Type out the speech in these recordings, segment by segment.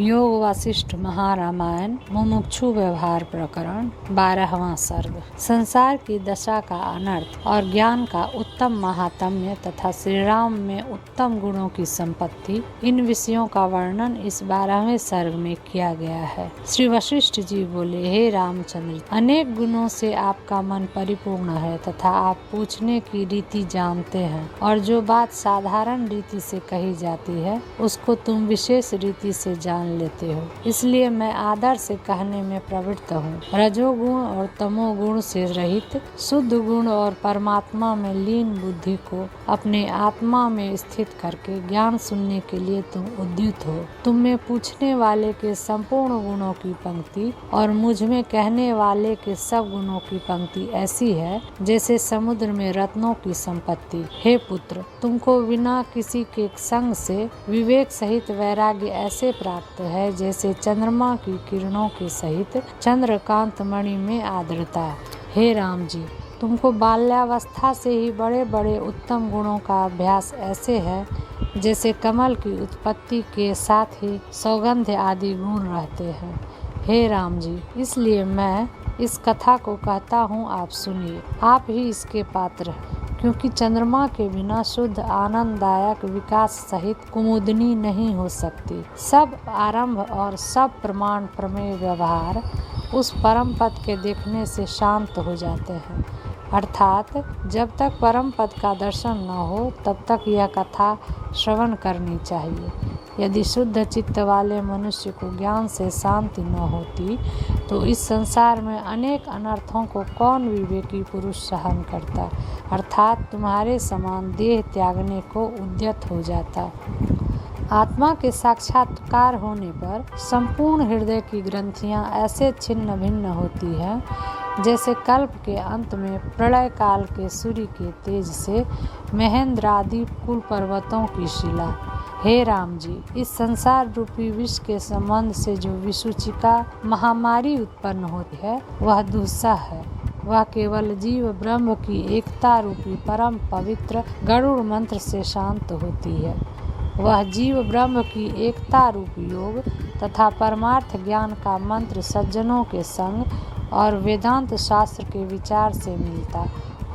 योग वासिष्ठ महारामायण मुमुक्षु व्यवहार प्रकरण 12वां सर्ग। संसार की दशा का अनर्थ और ज्ञान का उत्तम महात्म्य तथा श्री राम में उत्तम गुणों की संपत्ति, इन विषयों का वर्णन इस 12वें सर्ग में किया गया है। श्री वशिष्ठ जी बोले, हे रामचंद्र, अनेक गुणों से आपका मन परिपूर्ण है तथा आप पूछने की रीति जानते हैं, और जो बात साधारण रीति से कही जाती है उसको तुम विशेष रीति से जान लेते हो, इसलिए मैं आदर से कहने में प्रवृत्त हूँ। रजोगुण और तमोगुण से रहित शुद्ध गुण और परमात्मा में लीन बुद्धि को अपने आत्मा में स्थित करके ज्ञान सुनने के लिए तुम उद्युत हो। तुम में पूछने वाले के संपूर्ण गुणों की पंक्ति और मुझ में कहने वाले के सब गुणों की पंक्ति ऐसी है जैसे समुद्र में रत्नों की संपत्ति। हे पुत्र, तुमको बिना किसी के संग से विवेक सहित वैराग्य ऐसे प्राप्त है जैसे चंद्रमा की किरणों के सहित चंद्रकांत मणि में आर्द्रता। हे राम जी, तुमको बाल्यावस्था से ही बड़े बड़े उत्तम गुणों का अभ्यास ऐसे है जैसे कमल की उत्पत्ति के साथ ही सौगंध आदि गुण रहते हैं। हे राम जी, इसलिए मैं इस कथा को कहता हूँ, आप सुनिए। आप ही इसके पात्र हैं, क्योंकि चंद्रमा के बिना शुद्ध आनंददायक विकास सहित कुमुदनी नहीं हो सकती। सब आरंभ और सब प्रमाण प्रमेय व्यवहार उस परम पद के देखने से शांत हो जाते हैं। अर्थात जब तक परम पद का दर्शन न हो तब तक यह कथा श्रवण करनी चाहिए। यदि शुद्ध चित्त वाले मनुष्य को ज्ञान से शांति न होती तो इस संसार में अनेक अनर्थों को कौन विवेकी पुरुष सहन करता, अर्थात तुम्हारे समान देह त्यागने को उद्यत हो जाता। आत्मा के साक्षात्कार होने पर संपूर्ण हृदय की ग्रंथियां ऐसे छिन्न भिन्न होती हैं जैसे कल्प के अंत में प्रलय काल के सूर्य के तेज से महेंद्रादि कुल पर्वतों की शिला। हे राम जी, इस संसार रूपी विष के संबंध से जो विसूचिका महामारी उत्पन्न होती है वह दुस्सह है। वह केवल जीव ब्रह्म की एकता रूपी परम पवित्र गरुड़ मंत्र से शांत होती है। वह जीव ब्रह्म की एकता रूपी योग तथा परमार्थ ज्ञान का मंत्र सज्जनों के संग और वेदांत शास्त्र के विचार से मिलता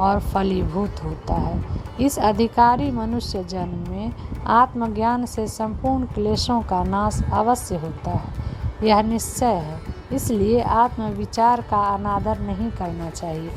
और फलीभूत होता है। इस अधिकारी मनुष्य जन्म में आत्मज्ञान से संपूर्ण क्लेशों का नाश अवश्य होता है, यह निश्चय है। इसलिए आत्मविचार का अनादर नहीं करना चाहिए।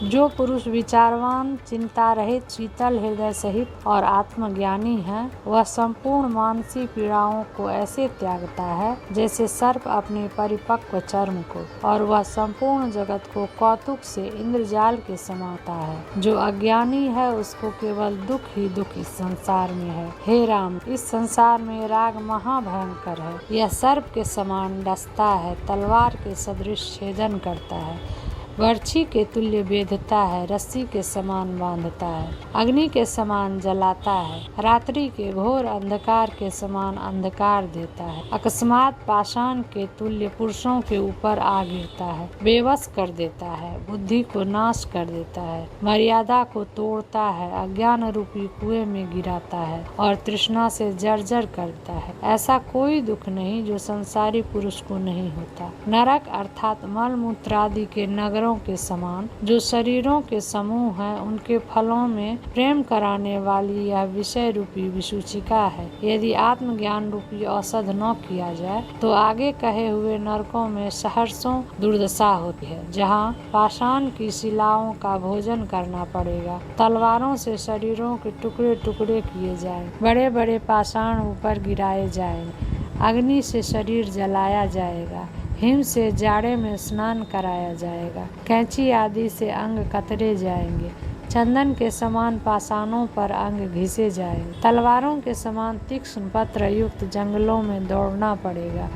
जो पुरुष विचारवान, चिंता रहित, शीतल हृदय सहित और आत्मज्ञानी है, वह संपूर्ण मानसिक पीड़ाओं को ऐसे त्यागता है जैसे सर्प अपने परिपक्व चर्म को, और वह संपूर्ण जगत को कौतुक से इंद्रजाल के समाता है। जो अज्ञानी है उसको केवल दुख ही दुख इस संसार में है। हे राम, इस संसार में राग महाभयंकर है। यह सर्प के समान डसता है, तलवार के सदृश छेदन करता है, वर्षी के तुल्य बेधता है, रस्सी के समान बांधता है, अग्नि के समान जलाता है, रात्रि के घोर अंधकार के समान अंधकार देता है, अकस्मात पाषाण के तुल्य पुरुषों के ऊपर आ गिरता है, बेवश कर देता है, बुद्धि को नाश कर देता है, मर्यादा को तोड़ता है, अज्ञान रूपी कुएं में गिराता है और तृष्णा से जर्जर करता है। ऐसा कोई दुख नहीं जो संसारी पुरुष को नहीं होता। नरक अर्थात मल मूत्रादि के नगर के समान जो शरीरों के समूह हैं, उनके फलों में प्रेम कराने वाली यह विषय रूपी विसूचिका है। यदि आत्मज्ञान रूपी औषध न किया जाए तो आगे कहे हुए नरकों में सहर्षों दुर्दशा होती है, जहाँ पाषाण की शिलाओं का भोजन करना पड़ेगा, तलवारों से शरीरों के टुकड़े टुकड़े किए जाएंगे, बड़े बड़े पाषाण ऊपर गिराए जाएंगे, अग्नि से शरीर जलाया जाएगा, हिम से जाड़े में स्नान कराया जाएगा, कैंची आदि से अंग कतरे जाएंगे, चंदन के समान पाषाणों पर अंग घिसे जाएंगे, तलवारों के समान तीक्ष्ण पत्र युक्त जंगलों में दौड़ना पड़ेगा,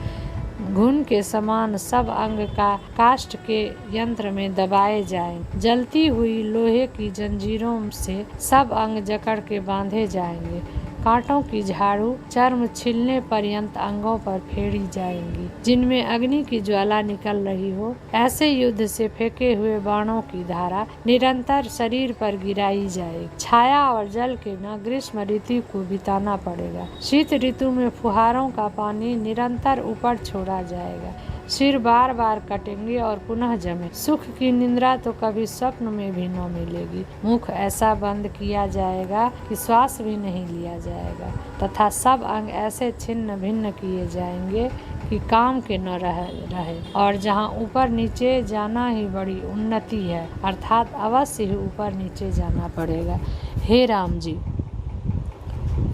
घुन के समान सब अंग का काष्ठ के यंत्र में दबाए जाएंगे, जलती हुई लोहे की जंजीरों से सब अंग जकड़ के बांधे जाएंगे, कांटों की झाड़ू चर्म छिलने पर्यंत अंगों पर फेरी जाएंगी, जिनमें अग्नि की ज्वाला निकल रही हो। ऐसे युद्ध से फेंके हुए बाणों की धारा निरंतर शरीर पर गिराई जाएगी। छाया और जल के न ग्रीष्म ऋतु को बिताना पड़ेगा। शीत ऋतु में फुहारों का पानी निरंतर ऊपर छोड़ा जाएगा। सिर बार बार कटेंगे और पुनः जमे। सुख की निंद्रा तो कभी स्वप्न में भी न मिलेगी। मुख ऐसा बंद किया जाएगा कि श्वास भी नहीं लिया जाएगा, तथा सब अंग ऐसे छिन्न भिन्न किए जाएंगे कि काम के न रहे। और जहाँ ऊपर नीचे जाना ही बड़ी उन्नति है, अर्थात अवश्य ही ऊपर नीचे जाना पड़ेगा। हे राम जी,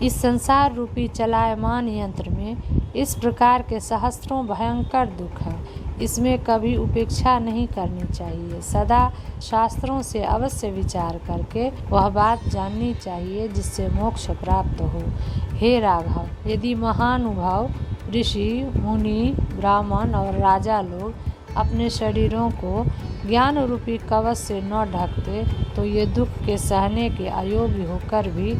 इस संसार रूपी चलायमान यंत्र में इस प्रकार के सहस्त्रों भयंकर दुख हैं। इसमें कभी उपेक्षा नहीं करनी चाहिए। सदा शास्त्रों से अवश्य विचार करके वह बात जाननी चाहिए जिससे मोक्ष प्राप्त हो। हे राघव, यदि महानुभाव ऋषि, मुनि, ब्राह्मण और राजा लोग अपने शरीरों को ज्ञान रूपी कवच से न ढकते तो ये दुख के सहने के अयोग्य होकर भी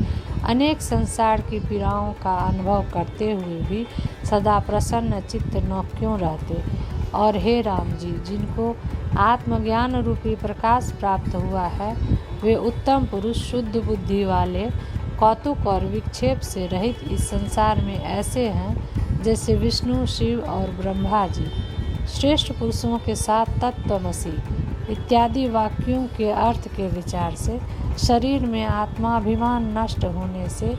अनेक संसार की पीड़ाओं का अनुभव करते हुए भी सदा प्रसन्न चित्त न क्यों रहते। और हे राम जी, जिनको आत्मज्ञान रूपी प्रकाश प्राप्त हुआ है, वे उत्तम पुरुष शुद्ध बुद्धि वाले, कौतुक और विक्षेप से रहित इस संसार में ऐसे हैं जैसे विष्णु, शिव और ब्रह्मा जी। श्रेष्ठ पुरुषों के साथ तत्त्वमसि इत्यादि वाक्यों के अर्थ के विचार से शरीर में आत्माभिमान नष्ट होने से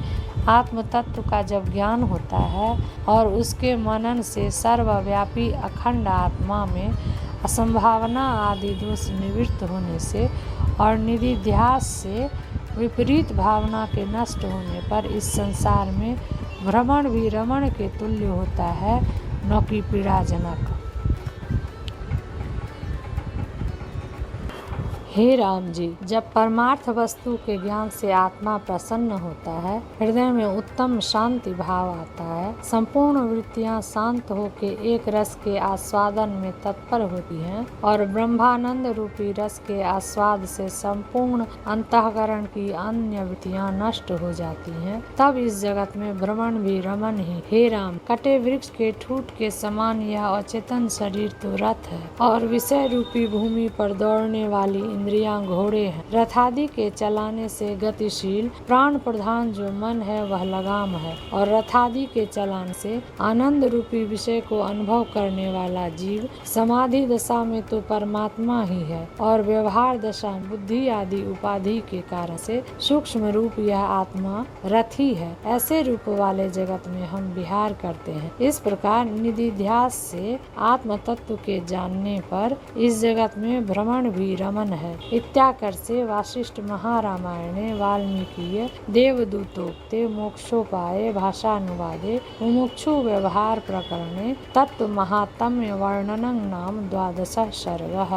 आत्म तत्व का जब ज्ञान होता है और उसके मनन से सर्वव्यापी अखंड आत्मा में असंभावना आदि दोष निवृत्त होने से और निधिध्यास से विपरीत भावना के नष्ट होने पर इस संसार में भ्रमण भी रमण के तुल्य होता है, न कि पीड़ाजनक। हे राम जी, जब परमार्थ वस्तु के ज्ञान से आत्मा प्रसन्न होता है, हृदय में उत्तम शांति भाव आता है, संपूर्ण वृत्तियां शांत होकर एक रस के आस्वादन में तत्पर होती हैं और ब्रह्मानंद रूपी रस के आस्वाद से संपूर्ण अंतःकरण की अन्य वृत्तियां नष्ट हो जाती हैं, तब इस जगत में भ्रमण भी रमन ही। हे राम, कटे वृक्ष के ठूठ के समान यह अचेतन शरीर तो रथ है और विषय रूपी भूमि पर दौड़ने वाली इंद्रियां घोड़े हैं। रथादि के चलाने से गतिशील प्राण प्रधान जो मन है वह लगाम है, और रथादि के चलान से आनंद रूपी विषय को अनुभव करने वाला जीव समाधि दशा में तो परमात्मा ही है, और व्यवहार दशा बुद्धि आदि उपाधि के कारण से सूक्ष्म रूप यह आत्मा रथी है। ऐसे रूप वाले जगत में हम विहार करते हैं। इस प्रकार निधिध्यास से आत्म तत्व के जानने पर इस जगत में भ्रमण भी रमन है। इत्याकर से वासिष्ठ महारामायणे वाल्मीकीय देवदूतोक्ते मोक्षोपाये भाषानुवादे मुमुक्षु व्यवहार प्रकरणे तत्व महात्म्य वर्णनं नाम 12 सर्गः।